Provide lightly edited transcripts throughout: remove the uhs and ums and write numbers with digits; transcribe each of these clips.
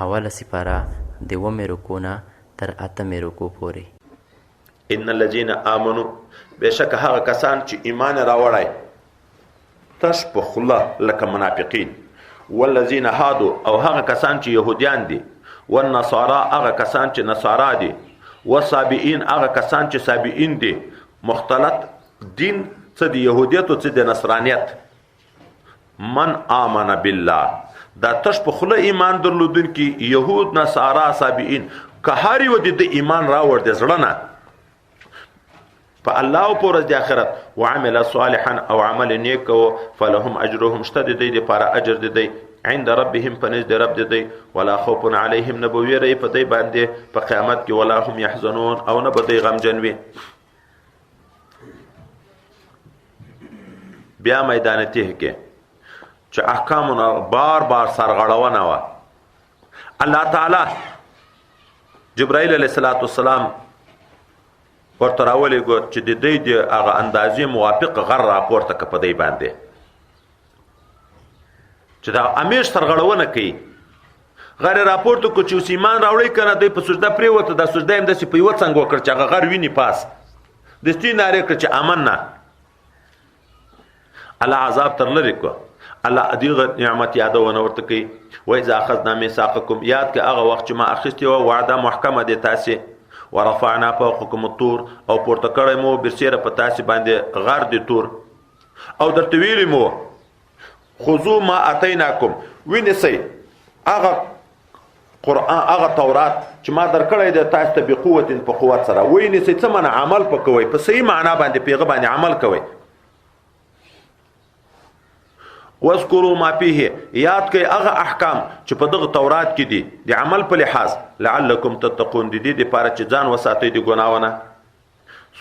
اوله سپاره د 9 رکو نه تر 8 رکو پورې. ان الذين امنوا بشک هغه کسان چې ایمان راوړای تش په خوله لکه منافقین، والذین هادو او هغه کسان چې يهوديان دي، والنصارى هغه کسان چې نصارا دي، والصابئین هغه کسان چې صابئین دي. مختلط دین څه د يهودیت او څه د نصرانیت. من آمن بالله دا تش په خوله ایمان درلودونکي يهود نصارا صابئین که هر یو د ایمان راوړ د زړه نه په الله او پر ورځ د آخرت، وعمل صالحا او عمل نیک او فلهم اجرهم شته د دې لپاره اجر د دې عند ربهم پنځ د رب د دې، ولا خوف علیهم نبوی ری په دې باندې په قیامت کې، ولا هم يحزنون او نه به دې غمجن وي. بیا میدان تیه کې چې احکامونه بار بار سرغړونه و. الله تعالی جبرائیل علیه السلام ورته راولېږه چې د دې د هغه اندازې موافق غر راپورته که په دی باندې چې دا امیر سرغړونه کوي. غر راپورته کو چې اوس ایمان راوړی که نه دی په سجده پرېوته، دا سجده یې همداسې په یوه څنګ وکړ چې هغه غر ویني پاس دستي نارې کړ چې امن نه. الله عذاب تر لرې کړه. الله دغه نعمت یادونه ورته کوي. وإذا أخذنا ميثاقكم یاد که هغه وخت چې ما اخیستې وه وعده محکمه دی تاسې، ورفعنا فوقكم الطور او پورته کړی مو برسیره په تاسې باندې غر د تور، او درته ویلي مو خذو ما اتیناکم ونیسئ هغه قرآن هغه تورات چې ما درکړی دی تاسو ته بقوت په قوت سره ونیسئ. څه معنا؟ عمل په کوئ، په صحیح معنا باندې پیغه باندې عمل کوئ. واذکروا ما فيه یاد کړئ هغه احکام چې په دغه تورات کې دي د عمل په لحاظ، لعلکم تتقون د دې لپاره چې ځان وساتئ د ګناهونه.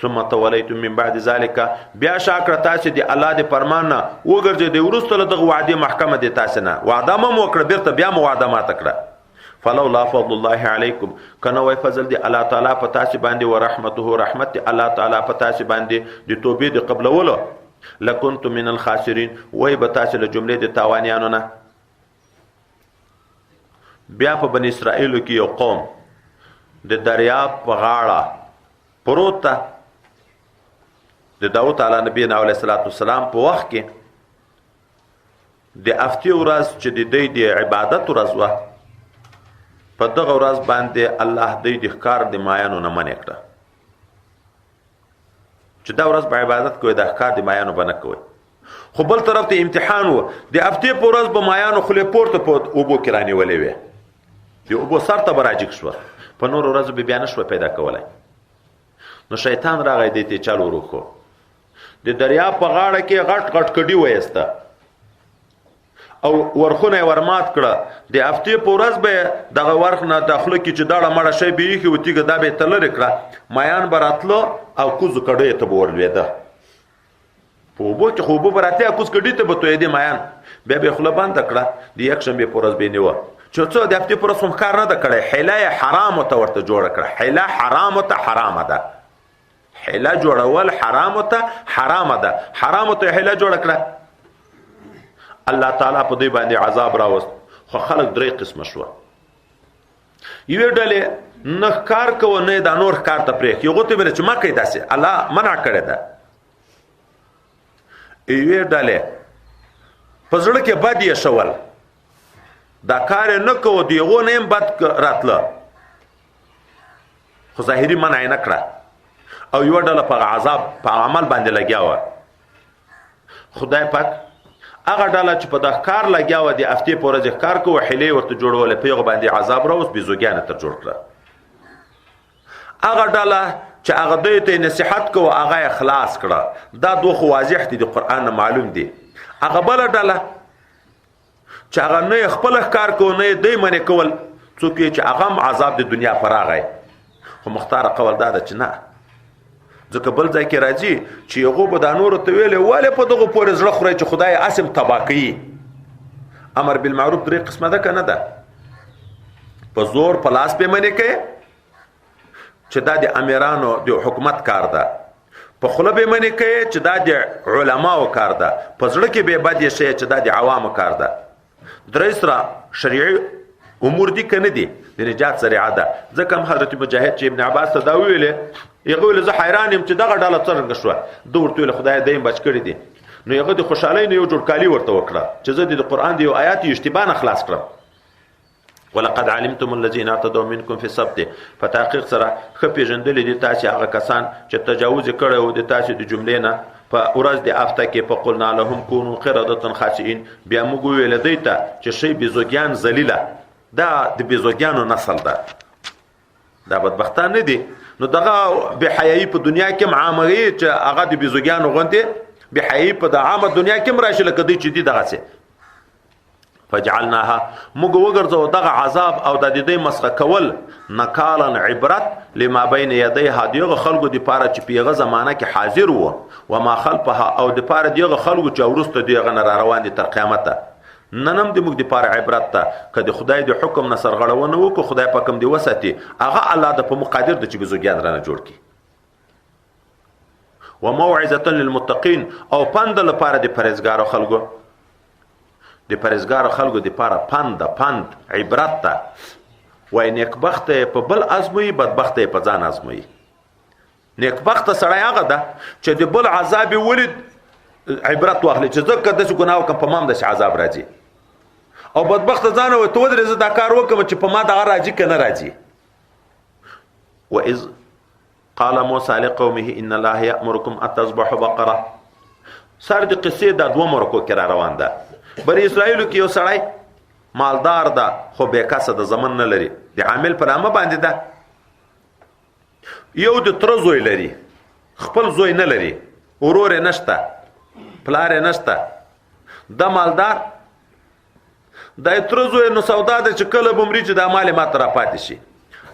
ثم تولیتم من بعد ذلك بیا شاکره تاسې د الله د فرمان نه وګرځئ وروسته له دغه وعدې محکمه دی تاسې نه وعده مو وکړه بیرته بیا مو وعده ماته کړه. فلولا فضل الله علیکم کنه وای فضل دی الله تعالی په تاسې باندې ورحمته رحمت دی الله تعالی په تاسې باندې د توبې د قبلولو، لکنتم من الخاسرین وای به تاسې له جملې د تاوانیانو نه. بیا په بني اسرائیلو کې یو قوم د دریاب په غاړه پروت ده. د داود علیه نبی علیه السلام په وخت کې د افتي ورځ چې د دوی د عبادت ورځ وه، په دغه ورځ باندې الله دوی د ښکار د مایانو نه منع کړه چې دا ورځ به عبادت کوئ، د ښکار د مایانو به نه کوئ. خو بل طرف ته امتحان و. د هفتې په ورځ به مایانو خولې پورته په اوبو کې رانیولې وې، د اوبو سر ته به راجګ شوه، په نورو ورځو به بیا نه شوه پیدا کولی. نو شیطان راغی دی ته چل وروخو، د دریاب په غاړه کې غټ غټ کډي وایسته او ورخونه یې ورمات کړه. د هفتې په ورځ به دغه ورخ نه د خوله کې چې داړه مړه شی به ایښي و تیږه دا به یې ته لرې کړه، مایان به راتله او کوزو کډیو ته به ورلوېده. په اوبو کې خو اوبه به راتلې کوز کډي ته به تویېدې مایان، بیا به یې خوله بنده کړه. د یکشنبې په ورځ به یې نیوه چې څه د هفتې په ورځ هم ښکار نه ده کړی، حیله یې حرامو ته ورته جوړه کړه. حیله حرامو ته حرامه ده، حیله جوړول حرامو ته حرامه ده، حرامو ته حیله جوړه کړه. الله تعالی په دوی باندې عذاب راوست. خو خلق درې قسمه شوه. یوې ډلې نه ښکار کوه نه دا نور ښکار ته پرېښي، هغو ته ویل چې مه کوئ داسې، الله منع کړې ده. یوې ډلې په زړه کې بد یې شول، دا کار یې نه کوه، د هغو نه هم بد راتله، خو ظاهري منع یې نه کړه. او یوه ډله په عذاب په عمل باندې لګیا وه. خدای پاک هغه ډله چې په د ښکار لګیا وه د هفتې په ورځ ښکار کوه، حیلې ورته جوړولې، په هغه باندې عذاب راوست، بیزوګیانه تر جوړ کړه. هغه ډله چې هغه دوی ته نصیحت کوه هغه یې خلاص کړه. دا دوه خو واضح دي، د قرآن نه معلوم دي. هغه بله ډله چې هغه نه یې خپله ښکار کوه نه یې دوی منې کول، څوک یې چې هغه هم عذاب د دنیا په راغی. خو مختاره قول دا ده چې نه، ځکه بل ځای کې راځي چې هغو به دا نورو ته ویلې ولې په دغو پورې زړه خورئ چې خدای اسم تباه کوي. امر بالمعروف درې قسمه ده که نه ده؟ په زور په لاس به منې کوې چې دا د امیرانو د حکومت کار ده، په خوله به منې کوې چې دا د علماو کار ده، په زړه کې به بد یې شی چې دا د عوامو کار ده. درې سره شرعي امور دي کنه دي د نجات ذریعہ ده. ځکه هم حضرت مجاهد چې ابن عباس ته دا ویلې هغه ویل زه حیران یم چې دغه ډله څرنګه شوه. ده ورته ویل خدای دیم بچ کړي دي. نو هغه د خوشحالۍ نه یو جوړ کالي ورته وکړه چې زه د قرآن د یو آیات اشتباه نه خلاص کړم. ولقد علمتم الذين اعتدوا منكم في السبت. په تحقیق سره ښه پېژندلي دي تاسې هغه کسان چې تجاوز یې کړی و د تاسې د جملې نه په ورځ د هفته کې. فقلنا لهم كونوا قردة خاسئين. بیا موږ وویل دوی ته چې شئ بیزوګیان ذلیله. دا د بیزوګیانو نسل ده، دا بدبختان نه دي. نو دغه بحیایي په دنیا کې هم عاموي چې هغه د بیزوګیانو غوندې بحیایي په د عامه دنیا کې هم راشي لکه دوی چې دي دغسې. فجعلناها موږ وګرځو دغه عذاب او د دې مسخه کول نکالا عبرت لما بین یدیها دغه خلکو د پاره چې پیغه زمانہ کې حاضر وو و ما خلفها او د پاره دغه خلکو چې ورسته دغه نه روان دي تر قیامت. ننم د موږ د پاره عبرت ته کله خدای د حکم نه سرغړونه وکړو خدای پاکم دی وساتي هغه الله د په مقادر د چې بزوګیان رانه جوړ کی. و موعظه للمتقین او پند لپاره د پرهیزګارو خلکو د پرهیزګارو خلکو د پاره پند عبرت ته. وای نیکبخت په بل ازموي بدبخت په ځان ازموي. نیکبخت سړی هغه ده چې د بل عذاب ولید عبرت واخلي چې زه که داسې ګناه وکړم په ما هم داسې عذاب راځي. او بدبخت ځان وایي ته ودرې زه دا کار وکړم چې په ما دغه راځي که نه راځي. وإذ قال موسى لقومه إن الله يأمركم أن تذبحوا بقرة. سر د قصې دا دوه مرکو کې را روان ده. بني اسرائیلو کې یو سړی مالدار ده خو بېکسه د زمن نه لري، د عامل په نامه باندې ده. یو د تره زوی لري، خپل زوی نه لري، ورور یې نشته، پلار یې نشته. دا مالدار دا تره زوی نو سودا ده چې کله به مري چې دا مال یې ماته راپاتې شي.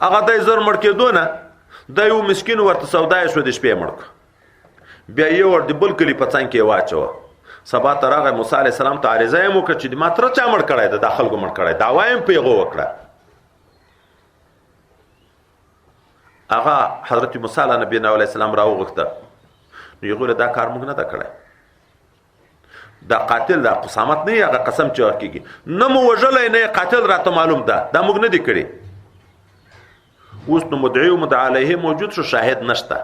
هغه دی زر مړ کېدو نه دا یو مسکین ورته سودا یې شو د شپې مړ کړ. بیا یې ور د بل کلي په څنګ کې یې واچوه. سبا ته راغی موسی علیه السلام ته عریضه یې وکړه چې ما تره چا مړ کړی ده، دا خلکو مړ کړی. دعوا یې په هغو وکړه. هغه حضرت موسی علیه نبی علیه السلام راوغوښته. نو یې ویل دا کار موږ نه ده کړی، دا قاتل دا قسامت نه هغه قسم چې ورکېږي نه مو وژلی نه قاتل راته معلوم ده، دا موږ نه دي کړي. اوس نو مدعي و مدعا علیه موجود شو، شاهد نشته.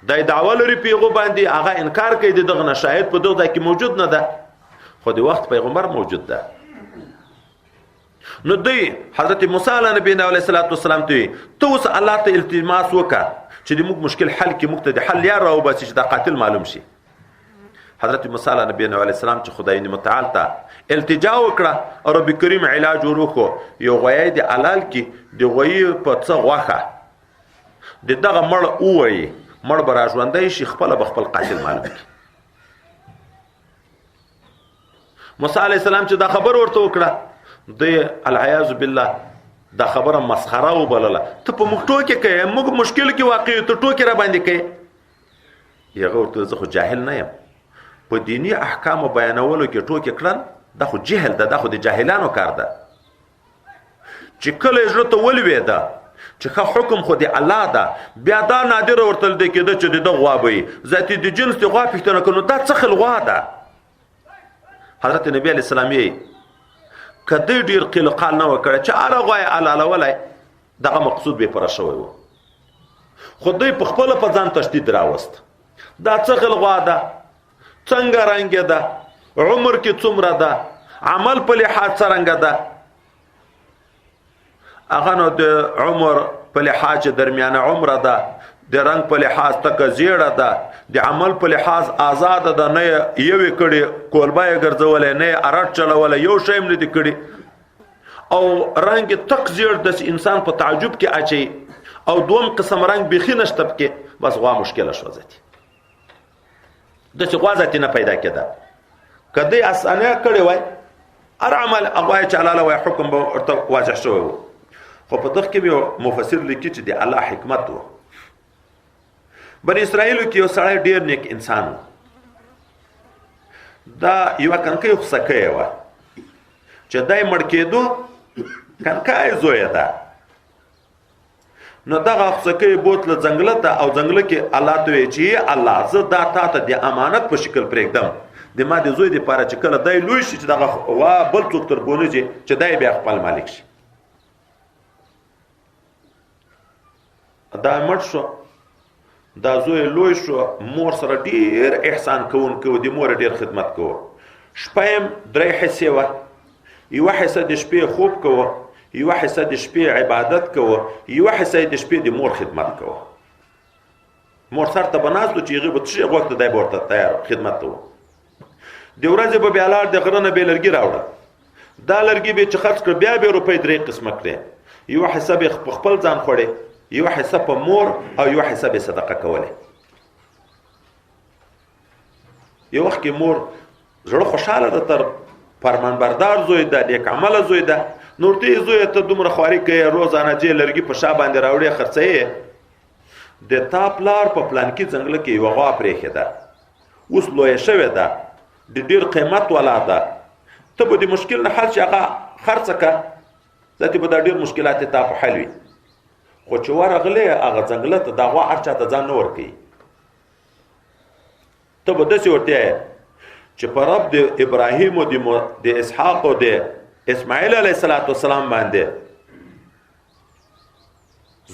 دا دعوه لري پیغو باندې هغه انکار کوي د دغه نه، شاهد په دغه کې موجود نه ده، خو د وخت پیغمبر موجود ده. نو دوی حضرت موسی علیه نبی علیه السلام ته اوس الله ته التماس وکړه چې د موږ مشکل حل کې موږ ته د حل لار راوباسي چې دا قاتل معلوم شي. حضرت موسی علیه نبی علیه السلام چې خدای متعال ته التجا وکړه او رب کریم علاج ورکو. یو غوی د حلال کې د غوی په څه غوخه د دغه مړ اووي مړ به را ژوندی شي، خپله به خپل قاتل معلوم کړي. موسی علیه السلام چې دا خبر ورته وکړه دی العیاذ بالله دا خبره مسخره وبلله. ته په موږ ټوکې کوې، موږ مشکل کې واقع ته ټوکې را باندې کوې. هغه ورته زه خو جاهل نه یم، په دیني احکامو بیانولو کې ټوکې کړل دا خو جهل ده، دا خو د جاهلانو کار ده. چې کله یې زړه ته ولوېده چې ښه حکم خو د الله ده، بیا دا نادره ورته لیدل کېده چې د ده غوا به وي، ذاتي د جنس د غوا پوښتنه کوي. نو دا څه خل غوا ده؟ حضرت نبی علیه السلام یې که دی ډېر قیل قال نه وکړی چې هره غوا یې حلالولی، دغه مقصود بې پوره شوی و. خو دوی په خپله په ځان تشدید راوست. دا څه خل غوا ده، څنګه رنګ ده، عمر کې څومره ده، عمل په لحاظ څرنګه ده. هغه نو د عمر په لحاظ درمیانه عمره ده، د رنګ په لحاظ تکه زیړه ده، د عمل په لحاظ آزاده ده، نه یوې کړي کولبه یې ګرځولی، نه یې ارټ چلولی، یو شی هم نه دي کړي. او رنګ تک زیړ داسې انسان په تعجب کې اچي. او دوم قسم رنګ بیخي نشته پکې، بس غوا مشکله شوه ذاتي. داسې غوا ذاتي نه پیدا کېده. که دی اسانه کړی وای هر عمل هغه یې چې حلاله وای حکم به ورته واضح شوی و. خو په دغه کې یو مفسر لیکي چې د الله حکمت و. بني اسرائیلو کې یو سړی ډېر نیک انسان و. دا یوه کنکۍ خوسکۍ وه چې دی مړ کېدو کنکۍ زویه ده. نو دغه خوسکۍ بوتله ځنګله ته او ځنګله کې الله ته وایي چې الله زه دا تا ته د امانت په شکل پرېږدم، د ما د زوی دپاره چې کله دی لوی شي چې دغه غوا بل څوک تر بونځي چې دی بیا خپل مالک شي. دا مړ شو، دا زوی لوی شو، مور سره ډیر احسان کوونکی و، د مور ډیر خدمت کوو. شپه یې 3 حصې وه، یوه حصه د شپې خوب کوو، یوه حصه د شپې عبادت کوو، یوه حصه د شپې د مور خدمت کوو. مور سر ته به ناست و چې هغې به څه شی غوښته دی به ورته تیار خدمت ته و. د ورځې به بیا لاړ د غره نه بې لرګي راوړه، دا لرګي به چې خرڅ کړه بیا به روپۍ 3 قسمه کړې، یوه حصه به په خپل ځان خوړې، یوه حصه په مور او یوه حصه به صدقه کولې. یو وخت کې مور زړه خوشحاله ده، تر فرمانبردار زوی ده، نیک عمله زوی ده، نو ورته یې زویه ته دومره خواري کوې، روزانه چې لرګي په شا باندې راوړې خرڅوې، د تا پلار په پلانکي ځنګله کې یوه غوا پرېښې ده، اوس لویه شوې ده، د ډېر قیمت والا ده، ته به د مشکل نه حل چې هغه خرڅه کړه، ذاتې به دا ډېر مشکلات یې تا په حل وي. خو چې ورغلې هغه ځنګله ته دا غوا هر چا ته ځان نه ورکوي، ته به داسې ورته یې چې په رب د ابراهیم او د اسحاق او د اسماعیل علیه السلام باندې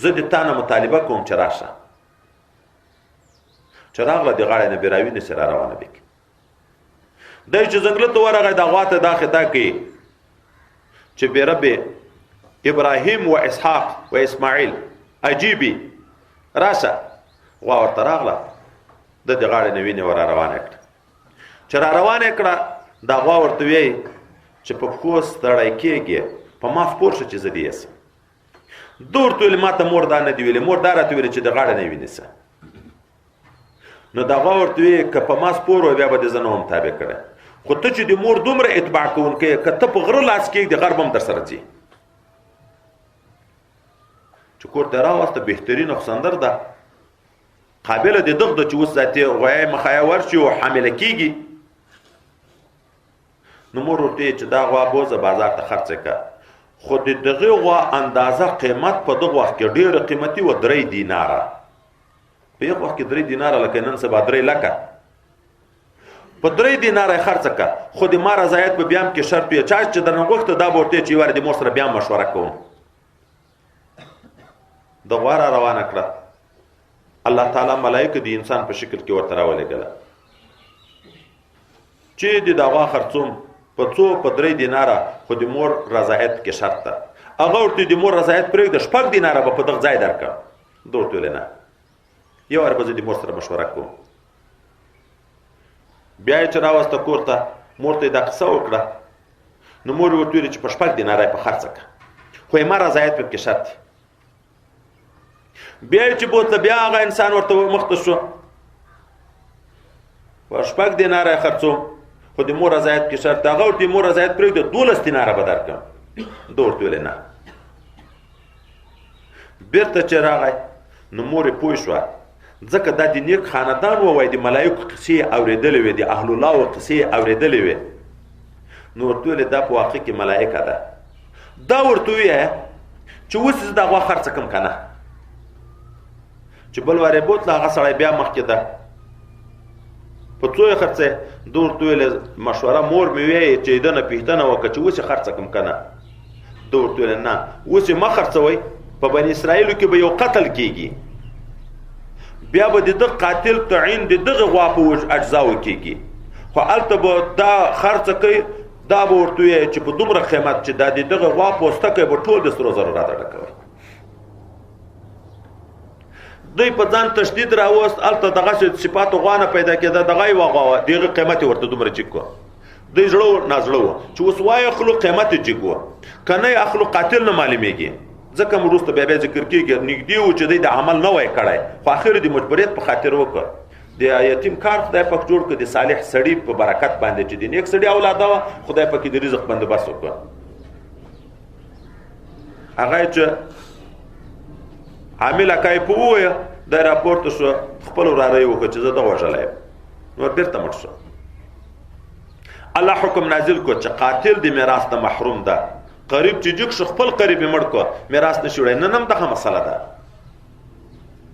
زه د تا نه مطالبه کوم چې راشه. چې راغله د غاړې نه بې راوینې سره روانه بې کړي. دی چې ځنګله ته ورغی دا غوا ته دا خطا کوي چې بې رب ابراهیم و اسحاق و اسماعیل عجیبي راشه. غوا ورته راغله، د د غاړې نه وینې ور روانه کړه. چې را روانه کړه دا غوا ورته وایي چې په پښو ستړی کېږي، په ما سپور شه چې زه دې یسم. ده ورته ویلې ما ته مور دا نه دي ویلې، مور دا راته ویلې چې د غاړې نه وینې سه. نو دا غوا ورته وایي که په ما سپور وی بیا به دې زه نه هم تابع کړی، خو ته چې د مور دومره اتباع کوونکی یې، که ته په غره لاس کېږدې غر به هم در سره ځي. چې کور ته راوسته بهترینه سندر ده، قابله د دغه ده چې اوس ذاتې غویی مخایه ورشي او حامله کېږي. نو مور ورته چې دا غوا بوزه بازار ته خرڅه کړه، خو د دغې غوا اندازه قیمت په دغه وخت کې ډېره قیمتي وه، 3 دیناره. په یو وخت کې 3 دیناره لکه نن سبا 3 لکه، په 3 دیناره یې خرڅه کړه. خو د ما رضایت به بیا هم کې شرط وي، چا چې درنه غوښته دا به ورته چې یوارې د مور سره بیا مشوره کوم. د غوا را روانه کړه، الله تعالی ملایکه د انسان په شکل کې ورته راولېږله چې د دا غوا خرڅوم په 3 دیناره، خو د مور رضایت کې شرط ده. هغه ورته د مور رضایت پرېږده، 6 دیناره به په دغه ځای درکړم. ده ورته ویلې نه، یو وار به زه د مور سره مشوره کوم. بیا یې چې راوسته کور ته، مور ته یې دا قصه وکړه. نو مور یې ورته ویلې چې په 6 دیناره یې په خرڅه کړه، خو یې ما رضایت پکې شرط دی. بیا یې چې بوتله، بیا هغه انسان ورته مخته شو، په 6 دیناره یې خرڅوم، خو د مور رضایت کې شرط. هغه ورته مور رضایت پرېږده، 12 دیناره به درکړم. ده ورته ویلې نه. بېرته چې راغی نو مور یې پوه شوه، ځکه دا د نیک خاندان ووایي، د ملایکو قصې یې اورېدلې وې، د اهل الله قصې یې اورېدلې وې. نو ورته ویلې دا په واقع کې ملایکه ده. دا ورته ووایه چې اوس زه دا غوا خرڅه کړم که نه. چې بل وار یې بوتله، هغه سړی بیا مخکې ده، په څو یې خرڅه. ده ورته ویلې مشوره مور مې وایي چې ده نه پوښتنه وکړه چې اوس یې خرڅه کړم که نه. ده ورته ویلې نه، اوس یې مه خرڅوئ، په بني اسرائیلو کې به یو قتل کېږي، بیا به د دغه قاتل تعین د دغه غوا په اجزاو کېږي، خو هلته به دا خرڅه کوي. دا به ورته وایي چې په دومره قیمت چې دا د دغه غوا پوستکی به ټول د سرو زرو راته ډکوي. دوی په ځان تشدید راوست، هلته دغسې صفاتو غوا نه پیدا کېده، دغه یې غوا وه، د هغه قیمت یې ورته دومره جګ وه. دوی زړه نازړه وه چې اوس وایي اخلو قیمت یې جګ وه، که نه یې اخلو قاتل نه معلومېږي. ځکه م وروسته بیا ذکر کېږي، نږدې و چې دی د عمل نه وای کړی، خو اخر د مجبوریت په خاطر وکړ. د یتیم کار خدای پاک جوړ کړ، د صالح سړي په برکت باندې چې د نیک سړي اولاده وه، خدای پاک د رزق بندوبست وکړ. هغه چې عامل اکای په ووایه، دا راپورته شو، خپل وراره یې وکړه چې زه ده وژلی یم. نور بېرته مړ شو. الله حکم نازل کړ چې قاتل د میراث نه محروم ده. قریب چې جګ شو، خپل قریب یې مړ کړه، میراث نه شي وړی. نن هم دغه مسله ده.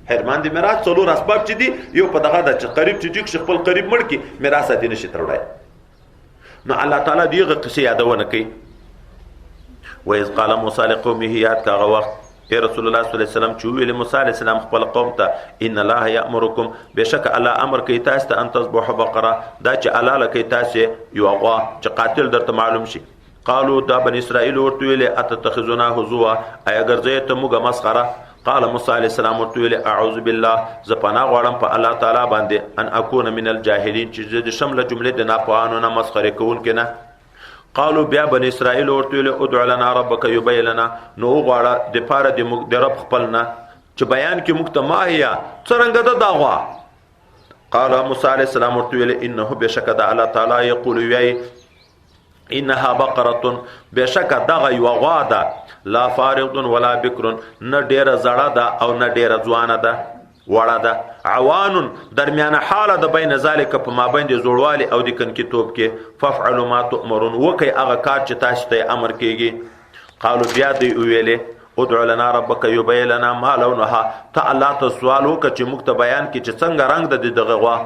حرمان د میراث 4 اسباب چې دي، یو په دغه ده چې قریب چې جګ شي، خپل قریب مړ کړي، میراث دې نه شي تروړی. نو الله تعالی د هغه قصې یادونه کوي. وإذ قال موسی لقومه، یاد که هغه وخت اے رسول الله صلی الله علیه وسلم چې ویل موسی علیه السلام خپل قوم ته ان الله یامرکم بشک الله امر کوي تاسو ته ان تذبحوا بقره دا چې الله لکه تاسو یو غوا چې قاتل درته معلوم شي. قالوا دا بني اسرائیل ورته ویل اتتخذنا هزوا ایا ګرځي ته موږ مسخره. قال موسی علیه السلام ورته ویل اعوذ بالله ز پناه غواړم په الله تعالی باندې ان اكون من الجاهلین چې د شمله جمله د ناپوهانو نه مسخره کول کنه. قالوا بیا بني اسرائیل ورته ویل ادع لنا ربک یبین لنا نو غواړه د پاره د رب خپلنا چې بیان کې مخته ماهیا څنګه د داغوا. قال موسی علیه السلام ورته ویل انه بشک د الله تعالی یقول وی انها بقره بشک دغه یو غوا ده لا فارض ولا بکر نه ډیره زړه ده او نه ډیره ځوانه ده وړه ده عوان درمیانه حاله د بین ذالک په مابین د زوړوالي او د کنکتوب کې ففعلوا ما تؤمرون وکي هغه کار چې تاسو ته امر کیږي. قالوا بیا دی ویلې ادع لنا ربک یبین لنا ما لونها ته الله ته سوال وکړه چې موږ ته بیان کړي چې څنګه رنگ د دغه غوا.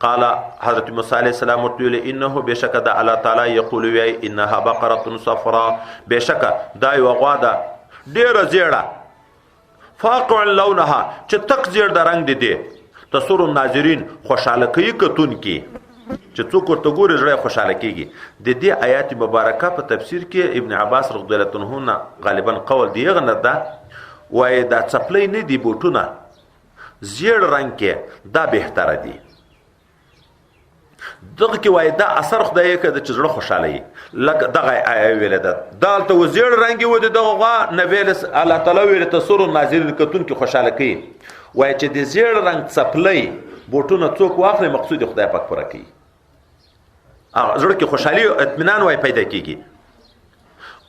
قال حضرت موسی علیہ السلام ورته انه بشک د الله تعالی یقول وی انها بقره صفراء بشک دا یو غوا ده ډیره زیړه فاقع لونها چې تک زیړ د رنگ دي تسر الناظرین خوشاله کوي کتون کی چې څوک ورته ګوري زړه خوشاله کیږي. د دې آیات مبارکه په تفسیر کې ابن عباس رضی الله عنه غالبا قول دی غنه ده وای دا چپلې نه دی بوټونه زیړ رنگ کې دا بهتره دی. دغه کې وای دا اثر خدای کده چې زړه خوشاله وي لکه دغه ویل ده دالته وزیر رنگي و دغه غوا نبیل الله تعالی ویل تسر الناظرین کتون کې خوشاله کوي. وای چې د زیر رنگ چپلې بوټونه څوک واخلي مقصود خدای پاک پوره کوي زړه کې خوشحالي او اطمینان وای پیدا کیږي.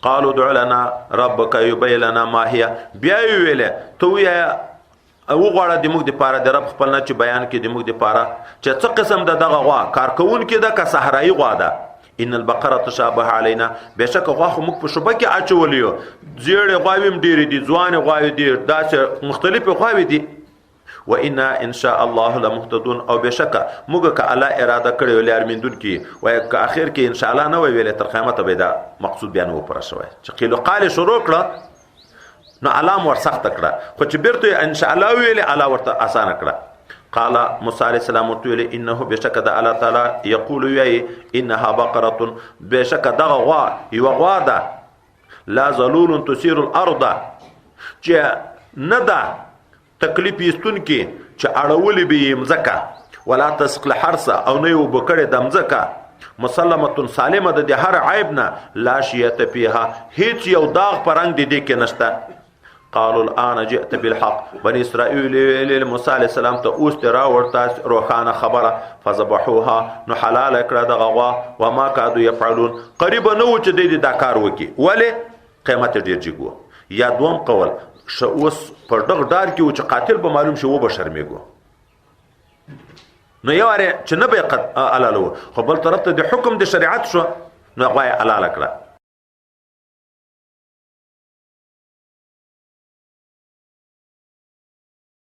قالوا ادع لنا ربك يبين لنا ما هي بیا ویل تو یا او غواړه د موږ د پاره د رب خپل نه چې بیان کې د موږ د پاره چې څه قسم د دغه غوا کارکون کې د کا صحرایي غوا ده. ان البقره تشابه علينا بشک غوا خو موږ په شوبه کې اچولیو زیړ غواویم ډېر دي ځوان غواوی دي داسې مختلفه غواوی دي. و ان ان شاء الله لمهتدون او بشک موږ که الله اراده کړی ولې ارمیندون کې وای که اخر کې ان شاء الله نه ویل تر قیامت به دا مقصود بیان و پر شوی چې قیل قال شروع کړه نو علام ور سخت کړه خو چې بیرته ان شاء الله ویل الله ورته آسان کړه. قال موسی علیہ السلام ورته انه بشک د الله تعالی یقول وی انها بقره بشک دغه غوا یو غوا ده لا ذلول تسير الارض چې نه ده تکلیف یستون کې چې اړولې به مزکه ولا تسقل حرس او نه یو بکړه د مزکه مسلمه سالمه د هر عیب نه لا شیته فيها هیڅ یو داغ پرنګ دي کې نشته. قالوا الان جئت بالحق بني اسرائيل موسی علیہ السلام ته اوس ترا ورته روخانه خبره فذبحوها نو حلال کړه دغه غوا وما كادوا يفعلون قریب نو چې دې دا کار وکي ولی قیمت ډیر جګو. یا دوم قول اوس پر دغه دار کې چې قاتل به معلوم شي و به شرمېګو نو یو اره چې نه به قد علالو خو بل طرف ته د حکم د شریعت شو نو غوای حلال کړه.